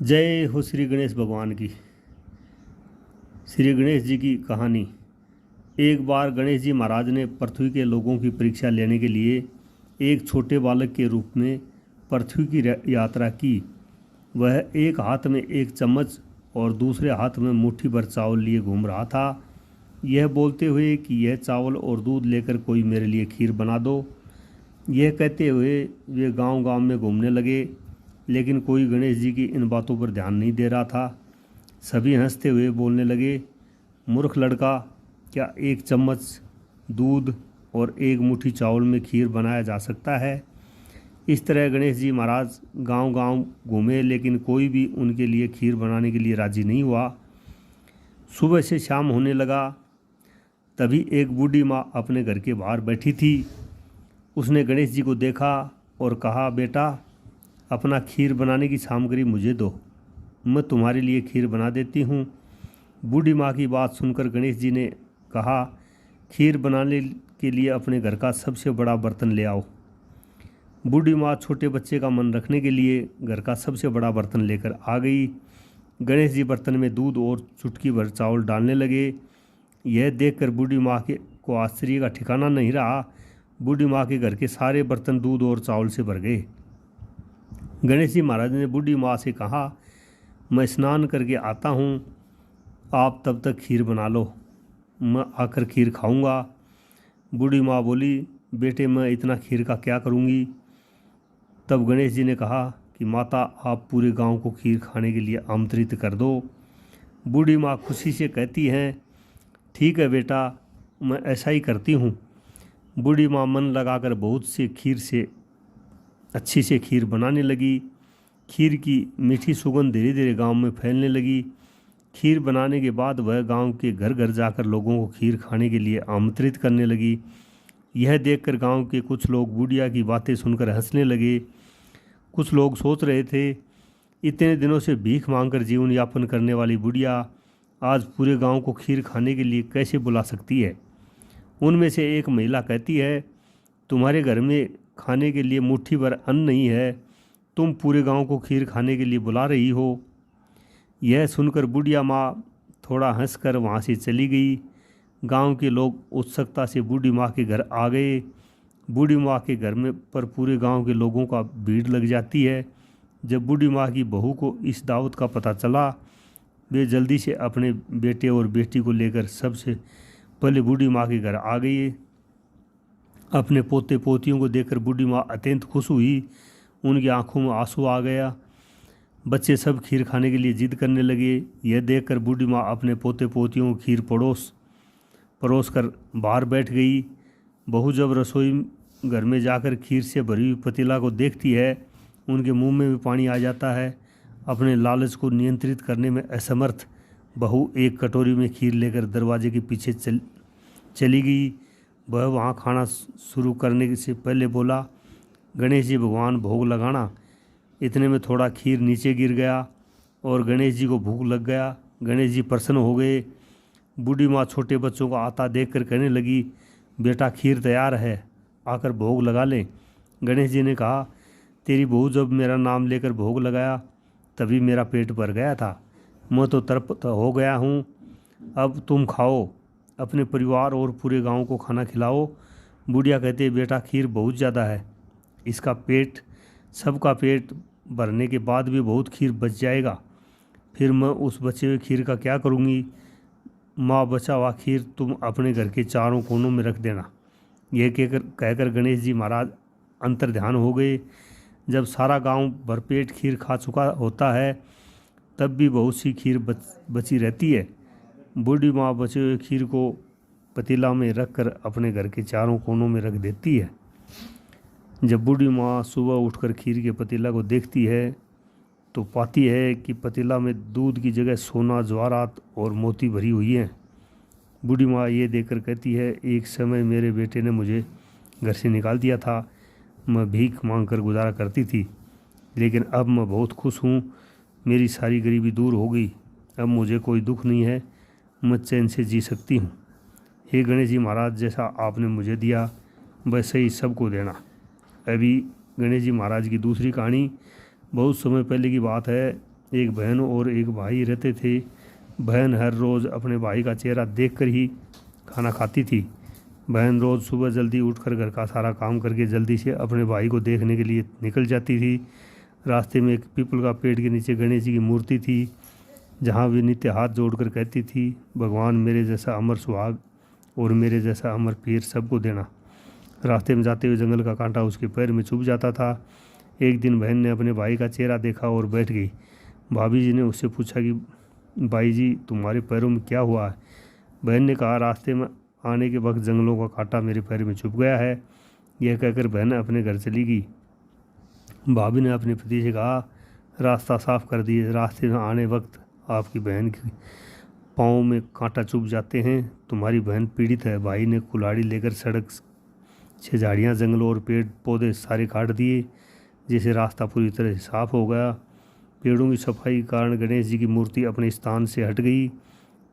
जय हो श्री गणेश भगवान की। श्री गणेश जी की कहानी। एक बार गणेश जी महाराज ने पृथ्वी के लोगों की परीक्षा लेने के लिए एक छोटे बालक के रूप में पृथ्वी की यात्रा की। वह एक हाथ में एक चम्मच और दूसरे हाथ में मुट्ठी भर चावल लिए घूम रहा था, यह बोलते हुए कि यह चावल और दूध लेकर कोई मेरे लिए खीर बना दो। यह कहते हुए वे गांव-गांव में घूमने लगे, लेकिन कोई गणेश जी की इन बातों पर ध्यान नहीं दे रहा था। सभी हंसते हुए बोलने लगे, मूर्ख लड़का, क्या एक चम्मच दूध और एक मुट्ठी चावल में खीर बनाया जा सकता है? इस तरह गणेश जी महाराज गांव-गांव घूमे, लेकिन कोई भी उनके लिए खीर बनाने के लिए राजी नहीं हुआ। सुबह से शाम होने लगा, तभी एक बूढ़ी माँ अपने घर के बाहर बैठी थी। उसने गणेश जी को देखा और कहा, बेटा, अपना खीर बनाने की सामग्री मुझे दो, मैं तुम्हारे लिए खीर बना देती हूँ। बूढ़ी माँ की बात सुनकर गणेश जी ने कहा, खीर बनाने के लिए अपने घर का सबसे बड़ा बर्तन ले आओ। बूढ़ी माँ छोटे बच्चे का मन रखने के लिए घर का सबसे बड़ा बर्तन लेकर आ गई। गणेश जी बर्तन में दूध और चुटकी भर चावल डालने लगे। यह देखकर बूढ़ी माँ को आश्चर्य का ठिकाना नहीं रहा। बूढ़ी माँ के घर के सारे बर्तन दूध और चावल से भर गए। गणेश जी महाराज ने बूढ़ी माँ से कहा, मैं स्नान करके आता हूँ, आप तब तक खीर बना लो, मैं आकर खीर खाऊंगा। बूढ़ी माँ बोली, बेटे, मैं इतना खीर का क्या करूँगी? तब गणेश जी ने कहा कि माता, आप पूरे गांव को खीर खाने के लिए आमंत्रित कर दो। बूढ़ी माँ खुशी से कहती हैं, ठीक है बेटा, मैं ऐसा ही करती हूँ। बूढ़ी माँ मन लगाकर बहुत से अच्छी से खीर बनाने लगी। खीर की मीठी सुगंध धीरे धीरे गांव में फैलने लगी। खीर बनाने के बाद वह गांव के घर घर जाकर लोगों को खीर खाने के लिए आमंत्रित करने लगी। यह देखकर गांव के कुछ लोग बुढ़िया की बातें सुनकर हंसने लगे। कुछ लोग सोच रहे थे, इतने दिनों से भीख मांगकर जीवन यापन करने वाली बुढ़िया आज पूरे गांव को खीर खाने के लिए कैसे बुला सकती है? उनमें से एक महिला कहती है, तुम्हारे घर में खाने के लिए मुट्ठी भर अन्न नहीं है, तुम पूरे गांव को खीर खाने के लिए बुला रही हो। यह सुनकर बुढ़िया माँ थोड़ा हंसकर वहाँ से चली गई। गांव के लोग उत्सुकता से बूढ़ी माँ के घर आ गए। बूढ़ी माँ के घर में पर पूरे गांव के लोगों का भीड़ लग जाती है। जब बूढ़ी माँ की बहू को इस दावत का पता चला, वे जल्दी से अपने बेटे और बेटी को लेकर सबसे पहले बूढ़ी माँ के घर आ गई। अपने पोते पोतियों को देखकर बूढ़ी माँ अत्यंत खुश हुई। उनकी आंखों में आंसू आ गया। बच्चे सब खीर खाने के लिए जिद करने लगे। यह देखकर बूढ़ी माँ अपने पोते पोतियों को खीर परोस कर बाहर बैठ गई। बहू जब रसोई घर में जाकर खीर से भरी हुई पतीला को देखती है, उनके मुंह में भी पानी आ जाता है। अपने लालच को नियंत्रित करने में असमर्थ बहू एक कटोरी में खीर लेकर दरवाजे के पीछे चली गई। वह वहाँ खाना शुरू करने से पहले बोला, गणेश जी भगवान, भोग लगाना। इतने में थोड़ा खीर नीचे गिर गया और गणेश जी को भूख लग गया। गणेश जी प्रसन्न हो गए। बूढ़ी माँ छोटे बच्चों को आता देखकर कहने लगी, बेटा, खीर तैयार है, आकर भोग लगा लें। गणेश जी ने कहा, तेरी बहू जब मेरा नाम लेकर भोग लगाया तभी मेरा पेट भर गया था, मैं तो तृप्त हो गया हूँ। अब तुम खाओ, अपने परिवार और पूरे गांव को खाना खिलाओ। बुढ़िया कहते, बेटा, खीर बहुत ज़्यादा है, सबका पेट भरने के बाद भी बहुत खीर बच जाएगा, फिर मैं उस बचे हुए खीर का क्या करूँगी? माँ, बचा हुआ खीर तुम अपने घर के चारों कोनों में रख देना। यह कहकर गणेश जी महाराज अंतर्ध्यान हो गए। जब सारा गांव भरपेट खीर खा चुका होता है, तब भी बहुत सी खीर बची रहती है। बूढ़ी माँ बचे हुए खीर को पतीला में रखकर अपने घर के चारों कोनों में रख देती है। जब बूढ़ी माँ सुबह उठकर खीर के पतीला को देखती है तो पाती है कि पतीला में दूध की जगह सोना, जवाहरात और मोती भरी हुई हैं। बूढ़ी माँ ये देखकर कहती है, एक समय मेरे बेटे ने मुझे घर से निकाल दिया था, मैं भीख मांगकर गुजारा करती थी, लेकिन अब मैं बहुत खुश हूँ, मेरी सारी गरीबी दूर हो गई, अब मुझे कोई दुख नहीं है, मैं चैन से जी सकती हूँ। हे गणेश जी महाराज, जैसा आपने मुझे दिया वैसे ही सबको देना। अभी गणेश जी महाराज की दूसरी कहानी बहुत समय पहले की बात है। एक बहन और एक भाई रहते थे। बहन हर रोज़ अपने भाई का चेहरा देखकर ही खाना खाती थी। बहन रोज़ सुबह जल्दी उठकर घर का सारा काम करके जल्दी से अपने भाई को देखने के लिए निकल जाती थी। रास्ते में एक पीपल का पेड़ के नीचे गणेश जी की मूर्ति थी, जहाँ वे नित्य हाथ जोड़कर कहती थी, भगवान मेरे जैसा अमर सुहाग और मेरे जैसा अमर पीर सबको देना। रास्ते में जाते हुए जंगल का कांटा उसके पैर में चुभ जाता था। एक दिन बहन ने अपने भाई का चेहरा देखा और बैठ गई। भाभी जी ने उससे पूछा कि भाई जी, तुम्हारे पैरों में क्या हुआ है? बहन ने कहा, रास्ते में आने के वक्त जंगलों का कांटा मेरे पैर में चुभ गया है। यह कहकर बहन अपने घर चली गई। भाभी ने अपने पति से कहा, रास्ता साफ कर दिए। रास्ते में आने वक्त आपकी बहन के पाँव में कांटा चुभ जाते हैं। तुम्हारी बहन पीड़ित है। भाई ने कुल्हाड़ी लेकर सड़क से झाड़ियाँ, जंगलों और पेड़ पौधे सारे काट दिए, जिससे रास्ता पूरी तरह से साफ हो गया। पेड़ों की सफाई के कारण गणेश जी की मूर्ति अपने स्थान से हट गई,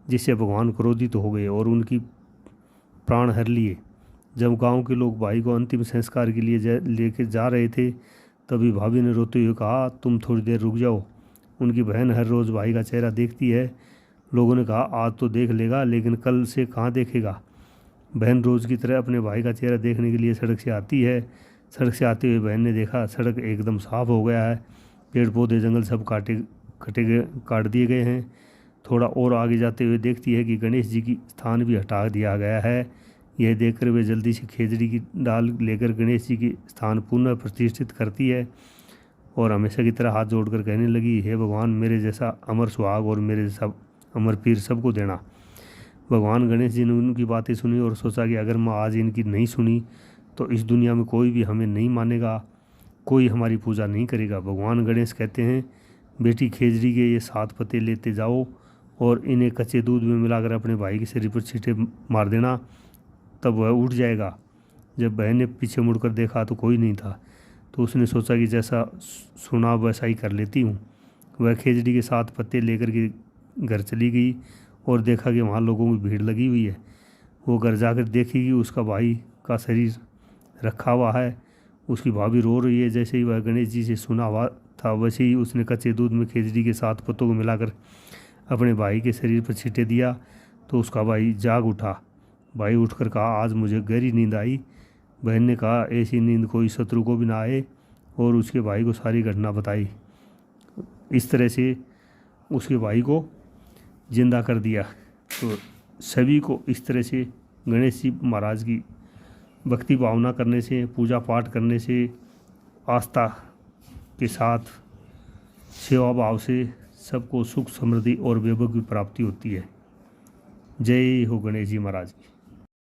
जिससे भगवान क्रोधित हो गए और उनकी प्राण हर लिए। जब गांव के लोग भाई को अंतिम संस्कार के लिए लेकर जा रहे थे, तभी भाभी ने रोते हुए कहा, तुम थोड़ी देर रुक जाओ। उनकी बहन हर रोज़ भाई का चेहरा देखती है। लोगों ने कहा, आज तो देख लेगा, लेकिन कल से कहाँ देखेगा। बहन रोज़ की तरह अपने भाई का चेहरा देखने के लिए सड़क से आती है। सड़क से आते हुए बहन ने देखा, सड़क एकदम साफ हो गया है। पेड़ पौधे जंगल सब काट दिए गए हैं। थोड़ा और आगे जाते हुए देखती है कि गणेश जी की स्थान भी हटा दिया गया है। यह देखकर वे जल्दी से खेजड़ी की डाल लेकर गणेश जी की स्थान पुनः प्रतिष्ठित करती है और हमेशा की तरह हाथ जोड़कर कहने लगी, हे भगवान मेरे जैसा अमर सुहाग और मेरे जैसा अमर पीर सबको देना। भगवान गणेश जी ने उनकी बातें सुनी और सोचा कि अगर मैं आज इनकी नहीं सुनी तो इस दुनिया में कोई भी हमें नहीं मानेगा, कोई हमारी पूजा नहीं करेगा। भगवान गणेश कहते हैं, बेटी खेजड़ी के ये 7 पत्ते लेते जाओ और इन्हें कच्चे दूध में मिलाकर अपने भाई के शरीर पर छींटे मार देना, तब वह उठ जाएगा। जब बहन ने पीछे मुड़कर देखा तो कोई नहीं था, तो उसने सोचा कि जैसा सुना वैसा ही कर लेती हूँ। वह खेजड़ी के 7 पत्ते लेकर के घर चली गई और देखा कि वहाँ लोगों की भीड़ लगी हुई है। वो घर जाकर देखी कि उसका भाई का शरीर रखा हुआ है। उसकी भाभी रो रही है। जैसे ही वह गणेश जी से सुना हुआ था, वैसे ही उसने कच्चे दूध में खेजड़ी के 7 पत्तों को मिलाकर अपने भाई के शरीर पर छींटे दिया, तो उसका भाई जाग उठा। भाई उठकर कहा, आज मुझे गहरी नींद आई। बहन ने कहा, ऐसी नींद कोई शत्रु को भी ना आए, और उसके भाई को सारी घटना बताई। इस तरह से उसके भाई को जिंदा कर दिया। तो सभी को इस तरह से गणेश जी महाराज की भक्ति भावना करने से, पूजा पाठ करने से, आस्था के साथ सेवा भाव से सबको सुख समृद्धि और वैभव की प्राप्ति होती है। जय हो गणेश जी महाराज की।